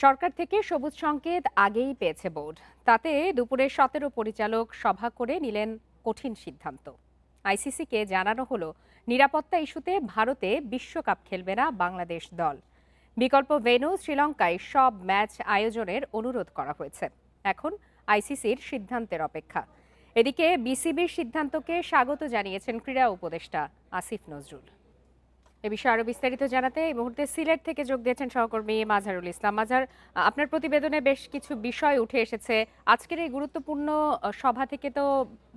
সরকার থেকে সবুজ সংকেত আগেই পেয়েছে বোর্ড। তাতে দুপুরে 17 পরিচালক সভা করে নিলেন কঠিন সিদ্ধান্ত। আইসিসিকে জানানো হলো নিরাপত্তা ইস্যুতে ভারতে বিশ্বকাপ খেলবে না বাংলাদেশ দল। বিকল্প ভেন্যু শ্রীলঙ্কায় সব ম্যাচ আয়োজনের অনুরোধ করা হয়েছে। এখন আইসিসির সিদ্ধান্তের অপেক্ষা। এদিকে বিসিবির সিদ্ধান্তকে স্বাগত জানিয়েছেন ক্রীড়া উপদেষ্টা আসিফ নজরুল। এ বিষয়ে আরো বিস্তারিত জানাতে এই মুহূর্তে সিলেট থেকে যোগ দিয়েছেন সহকর্মী মাঝারুল ইসলাম। মাঝার, আপনার প্রতিবেদনে বেশ কিছু বিষয় উঠে এসেছে। আজকের এই গুরুত্বপূর্ণ সভা থেকে তো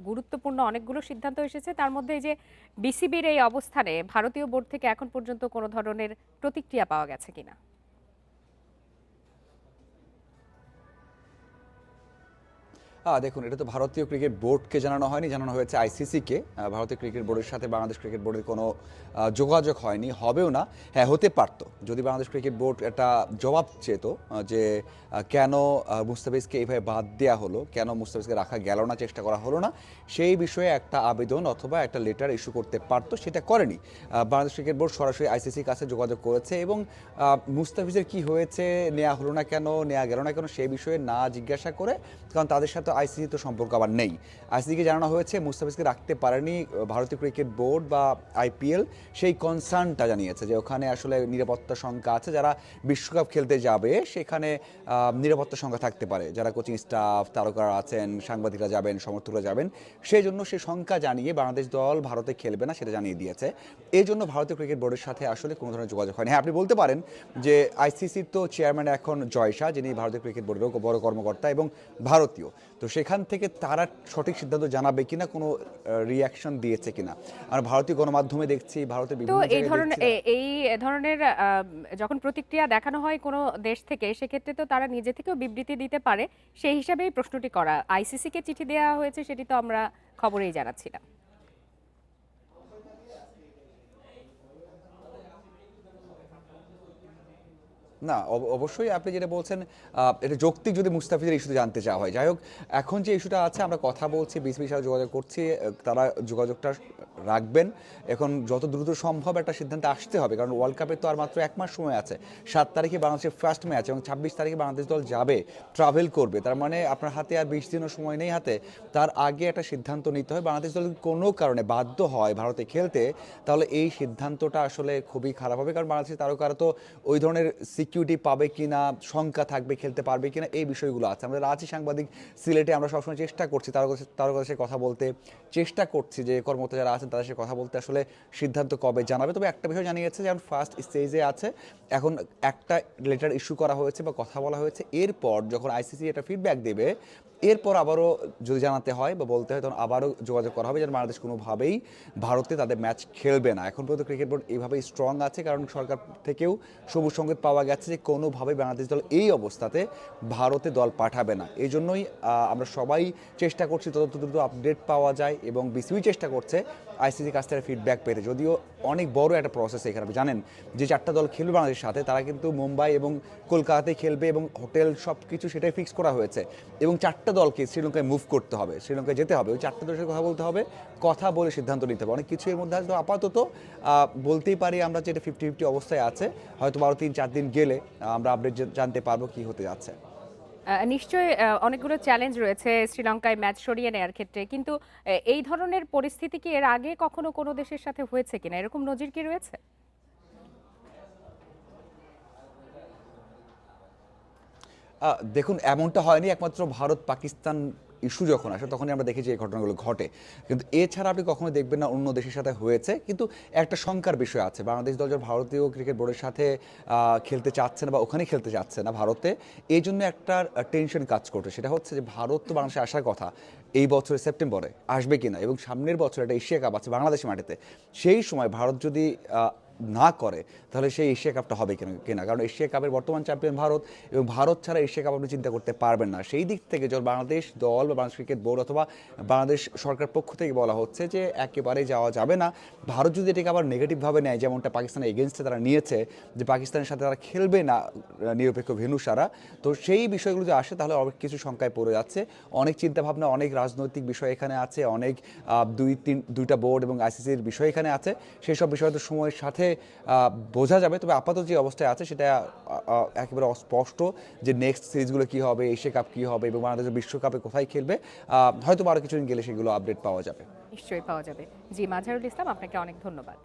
গুরুত্বপূর্ণ অনেকগুলো সিদ্ধান্ত এসেছে। তার মধ্যে এই যে বিসিবির এই অবস্থানে ভারতীয় বোর্ড থেকে এখন পর্যন্ত কোনো ধরনের প্রতিক্রিয়া পাওয়া গেছে কিনা? দেখুন, এটা তো ভারতীয় ক্রিকেট বোর্ডকে জানানো হয়নি, জানানো হয়েছে আইসিসিকে। ভারতীয় ক্রিকেট বোর্ডের সাথে বাংলাদেশ ক্রিকেট বোর্ডের কোনো যোগাযোগ হয়নি, হবেও না। হ্যাঁ, হতে পারতো যদি বাংলাদেশ ক্রিকেট বোর্ড একটা জবাব চেত যে কেন মুস্তাফিজকে এইভাবে বাদ দেওয়া হলো, কেন মুস্তাফিজকে রাখা গেল না, চেষ্টা করা হলো না, সেই বিষয়ে একটা আবেদন অথবা একটা লেটার ইস্যু করতে পারতো, সেটা করেনি। বাংলাদেশ ক্রিকেট বোর্ড সরাসরি আইসিসির কাছে যোগাযোগ করেছে এবং মুস্তাফিজের কি হয়েছে, নেওয়া হলো না কেন, নেওয়া গেল না কেন, সেই বিষয়ে না জিজ্ঞাসা করে, কারণ তাদের সাথে আইসিসি তো সম্পর্ক আবার নেই। আইসিসিকে জানানো হয়েছে মুস্তাফিজকে রাখতে পারেনি ভারতীয় ক্রিকেট বোর্ড বা আইপিএল, সেই কনসার্নটা জানিয়েছে যে ওখানে আসলে নিরাপত্তা শঙ্কা আছে, যারা বিশ্বকাপ খেলতে যাবে সেখানে নিরাপত্তা শঙ্কা থাকতে পারে, যারা কোচিং স্টাফ, তারকারা আছেন, সাংবাদিকরা যাবেন, সমর্থকরা যাবেন, সেই জন্য সেই শঙ্কা জানিয়ে বাংলাদেশ দল ভারতে খেলবে না সেটা জানিয়ে দিয়েছে। এই জন্য ভারতীয় ক্রিকেট বোর্ডের সাথে আসলে কোনো ধরনের যোগাযোগ হয়নি। হ্যাঁ, আপনি বলতে পারেন যে আইসিসির তো চেয়ারম্যান এখন জয় শাহ, যিনি ভারতীয় ক্রিকেট বোর্ডেরও বড় কর্মকর্তা এবং ভারতীয়, তো সেখান থেকে তারা সঠিক সিদ্ধান্ত জানাবে কিনা, কোনো রিয়াকশন দিয়েছে কিনা। আর ভারতীয় গণমাধ্যমে দেখছি, ভারতের তো বিভিন্ন এই জায়গায় ধরনের দেখছি। এই ধরনের যখন প্রতিক্রিয়া দেখানো হয় কোনো দেশ থেকে, সেক্ষেত্রে তো তারা নিজে থেকেও বিবৃতি দিতে পারে। সেই হিসাবেই প্রশ্নটি করা। আইসিসিকে চিঠি দেওয়া হয়েছে সেটি তো আমরা খবরেই জানাচ্ছিলাম। না, অবশ্যই আপনি যেটা বলছেন এটা যৌক্তিক যদি মুস্তাফিজের ইস্যুতে জানতে চাওয়া হয়। যাই হোক, এখন যে ইস্যুটা আছে, আমরা কথা বলছি, বিসিবির সাথে যোগাযোগ করছি, তারা যোগাযোগটা রাখবেন। এখন যত দ্রুত সম্ভব একটা সিদ্ধান্তে আসতে হবে, কারণ ওয়ার্ল্ড কাপের তো আর মাত্র 1 মাস সময় আছে। 7 তারিখে বাংলাদেশের ফার্স্ট ম্যাচ এবং 26 তারিখে বাংলাদেশ দল যাবে, ট্রাভেল করবে। তার মানে আপনার হাতে আর 20 দিনও সময় নেই হাতে। তার আগে একটা সিদ্ধান্ত নিতে হয়। বাংলাদেশ দল যদি কোনো কারণে বাধ্য হয় ভারতে খেলতে, তাহলে এই সিদ্ধান্তটা আসলে খুবই খারাপ হবে, কারণ বাংলাদেশের তারকারা তো ওই ধরনের সিকিউরিটি পাবে কিনা, শঙ্কা থাকবে, খেলতে পারবে কিনা, এই বিষয়গুলো আছে। আমরা রাজি সাংবাদিক সিলেটে, আমরা সবসময় চেষ্টা করছি তার কাছে কথা বলতে, চেষ্টা করছি যে কর্মকর্তা যারা আছেন তাদের সাথে কথা বলতে, আসলে সিদ্ধান্ত কবে জানাবে। তবে একটা বিষয় জানিয়েছে যে এখন ফার্স্ট স্টেজে আছে, এখন একটা লেটার ইস্যু করা হয়েছে বা কথা বলা হয়েছে। এরপর যখন আইসিসি এটা ফিডব্যাক দেবে, এরপর আবারও যদি জানাতে হয় বা বলতে হয়, তখন আবারও যোগাযোগ করা হবে, যেন বাংলাদেশ কোনোভাবেই ভারতে তাদের ম্যাচ খেলবে না। এখন পর্যন্ত ক্রিকেট বোর্ড এইভাবেই স্ট্রং আছে, কারণ সরকার থেকেও সবুজ সংকেত পাওয়া গেছে যে কোনোভাবেই বাংলাদেশ দল এই অবস্থাতে ভারতে দল পাঠাবে না। এই জন্যই আমরা সবাই চেষ্টা করছি তত দ্রুত আপডেট পাওয়া যায়, এবং বিসিবি চেষ্টা করছে আইসিসির কাছ থেকে ফিডব্যাক পেতে। যদিও অনেক বড় একটা প্রসেস এখানে। আপনি জানেন যে 4টা দল খেলবে বাংলাদেশের সাথে, তারা কিন্তু মুম্বাই এবং কলকাতাতে খেলবে, এবং হোটেল সব কিছু সেটাই ফিক্স করা হয়েছে। এবং 4টা দলকে শ্রীলঙ্কায় মুভ করতে হবে, শ্রীলঙ্কায় যেতে হবে, ওই 4টা দলের সাথে কথা বলতে হবে, কথা বলে সিদ্ধান্ত নিতে হবে। অনেক কিছু এর মধ্যে হয়তো আপাতত বলতেই পারি আমরা যে এটা 50-50 অবস্থায় আছে। হয়তো 3-4 দিন গেলে আমরা আপডেট জানতে পারবো কি হতে যাচ্ছে। নিশ্চয়ই অনেকগুলো চ্যালেঞ্জ রয়েছে শ্রীলঙ্কায় ম্যাচ সরিয়ে নেওয়ার ক্ষেত্রে, কিন্তু এই ধরনের পরিস্থিতি কি এর আগে কখনো কোনো দেশের সাথে হয়েছে কিনা, এরকম নজির কি রয়েছে? দেখুন, এমনটা হয়নি। একমাত্র ভারত পাকিস্তান ইস্যু যখন আসে তখনই আমরা দেখি যে এই ঘটনাগুলো ঘটে, কিন্তু এছাড়া আপনি কখনো দেখবেন না অন্য দেশের সাথে হয়েছে। কিন্তু একটা শঙ্কার বিষয় আছে, বাংলাদেশ দল যখন ভারতীয় ক্রিকেট বোর্ডের সাথে খেলতে চাচ্ছে না বা ওখানে খেলতে চাচ্ছে না ভারতে, এই জন্য একটা টেনশন কাজ করছে। সেটা হচ্ছে যে ভারত তো বাংলাদেশে আসার কথা এই বছরের সেপ্টেম্বরে, আসবে কিনা, এবং সামনের বছর একটা এশিয়া কাপ আছে বাংলাদেশের মাটিতে। সেই সময় ভারত যদি না করে, তাহলে সেই এশিয়া কাপটা হবে কিনা, কারণ এশিয়া কাপের বর্তমান চ্যাম্পিয়ন ভারত, এবং ভারত ছাড়া এশিয়া কাপ আপনি চিন্তা করতে পারবেন না। সেই দিক থেকে যখন বাংলাদেশ দল বা বাংলাদেশ ক্রিকেট বোর্ড অথবা বাংলাদেশ সরকার পক্ষ থেকে বলা হচ্ছে যে একেবারে যাওয়া যাবে না, ভারত যদি এটাকে আবার নেগেটিভভাবে নেয়, যেমনটা পাকিস্তানের এগেনস্টে তারা নিয়েছে, যে পাকিস্তানের সাথে তারা খেলবে না নিরপেক্ষ ভেন্যু সারা, তো সেই বিষয়গুলো যে আসে, তাহলে অনেক কিছু শঙ্কায় পড়ে যাচ্ছে। অনেক চিন্তাভাবনা, অনেক রাজনৈতিক বিষয় এখানে আছে, অনেক দুইটা বোর্ড এবং আইসিসির বিষয় এখানে আছে। সেই সব বিষয় তো সময়ের সাথে বোঝা যাবে। তবে আপাতত যে অবস্থায় আছে সেটা একেবারে অস্পষ্ট যে নেক্সট সিরিজগুলো কী হবে, এশিয়া কাপ কী হবে এবং বাংলাদেশ বিশ্বকাপে কোথায় খেলবে, হয়তো আরও কিছুদিন গেলে সেগুলো আপডেট পাওয়া যাবে। নিশ্চয়ই পাওয়া যাবে। জি, মাঝারুল ইসলাম, আপনাকে অনেক ধন্যবাদ।